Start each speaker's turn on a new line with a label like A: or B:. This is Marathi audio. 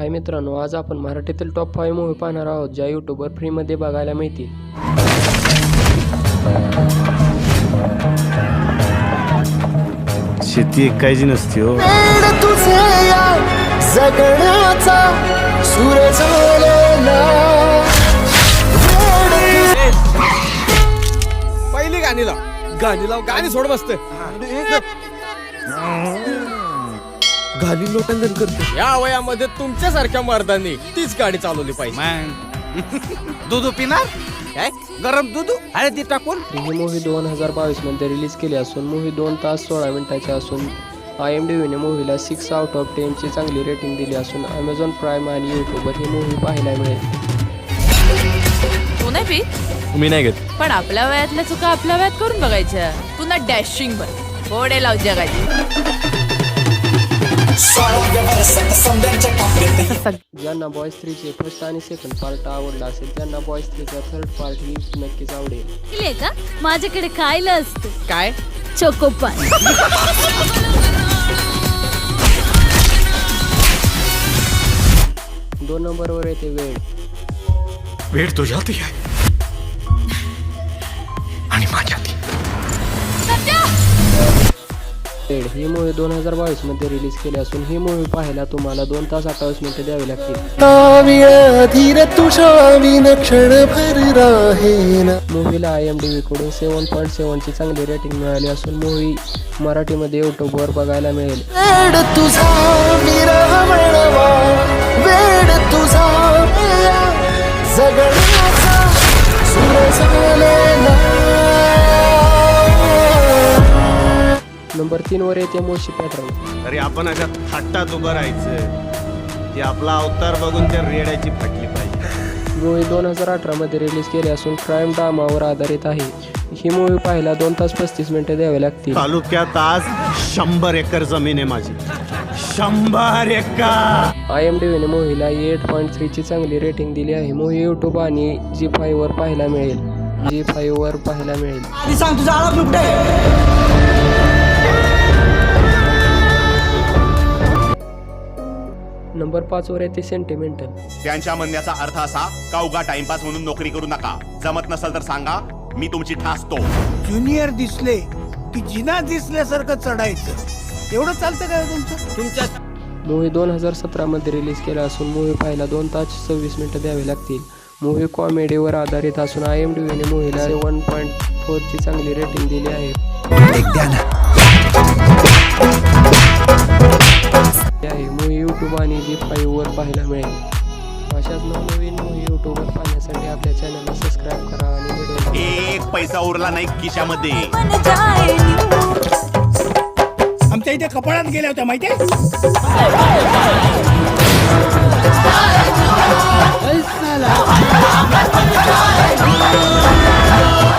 A: हाय मित्रांनो, आज आपण मराठीतील टॉप 5 मूव्ही पाहणार आहोत ज्या यूट्यूबवर फ्रीमध्ये बघायला मिळतील.
B: शेती ऐकायची नसते हो.
C: पहिली गाणी लाव गाणी सोड बसते गाणी लोटांगण करते. या वयामध्ये तुमच्यासारख्या मर्दांनी तीच गाडी चालवली पाहिजे.
D: दूध पिणार काय गरम दूध हळदी टाकून.
A: ही मूव्ही 2022 मध्ये रिलीज केली असून मूव्ही 2 तास 16 मिनिटाची असून IMDbने मूव्हीला 6 आउट ऑफ 10 ची चांगली रेटिंग दिली असून Amazon प्राईम आणि यूट्यूबवर ही मूव्ही पाहायला मिळेल.
E: तू नाही पीत?
F: मी नाही घेत.
E: पण आपल्या वयातल्या चुका आपल्या वयात करून बघायच्या. तू ना डॅशिंग बन घोडे लाव जगाची.
A: ज्यांना बॉयज 3 चे फर्स्ट आणि सेकंड पार्ट आवडला असेल त्यांना बॉयज 3 चा थर्ड पार्ट ही नक्कीच आवडेल.
G: का माझ्याकडे खायला असतं
E: काय
G: चोकोपाय.
A: 2 नंबरवर येते वेळ.
F: वेळ तुझ्यातही आहे आणि माझ्यातही.
A: वेळ ही मूव्ही 2022 मध्ये रिलीज केली असून ही मूव्ही पाहायला तुम्हाला 2 तास 28 मिनिटे द्यावी लागतील. मूव्हीला IMDb कडून 7.7 ची चांगली रेटिंग मिळाली असून मूव्ही मराठीमध्ये यूट्यूबवर बघायला मिळेल. नंबर 3 वर येते मोशी पॅटर्न.
B: तरी आपण अशा थाटात उभं राहायचं की आपला अवतार बघून त्या रेड्याची फाटली पाहिजे.
A: मूव्ही 2018 मध्ये रिलीज केली असून क्राईम ड्रामावर आधारित आहे. ही मूव्ही पाहायला 2 तास 35 मिनिटे द्यावे लागतील.
B: तालुक्यात आज 100 एकर जमीन आहे माझी. 100 एकर.
A: IMDbने मूव्हीला 8.3 ची चांगली रेटिंग दिली आहे. मूव्ही यूट्यूब आणि G5 वर पाहायला मिळेल. G5 वर पाहायला मिळेल. नंबर 5 वर येते सेंटिमेंटल.
H: त्यांच्या म्हणण्याचा अर्थ असा का उगा टाइमपास म्हणून नोकरी करू नका. जमत नसेल तर सांगा, मी तुमची ठासतो.
D: ज्युनियर दिसले की जिना दिसल्यासारखं चढायचं. एवढं चालतं काय तुमच्या
A: मूव्ही 2017 मध्ये रिलीज केला असून मूव्ही पाहायला 2 तास 26 मिनिटे द्यावे लागतील. मूव्ही कॉमेडीवर आधारित असून IMDbने मूव्हीला 1.4 ची चांगली रेटिंग दिली आहे. मूव्ही यूट्यूब आणि G5 वर पाहायला मिळेल. अशाच नवनवीन मूव्ही यूट्यूबवर पाहण्यासाठी आपल्या चॅनलला सबस्क्राईब करा आणि व्हिडिओ
H: एक पैसा उरला नाही खिशामध्ये.
D: आमच्या इथे कपाळात गेल्या होत्या माहितीये.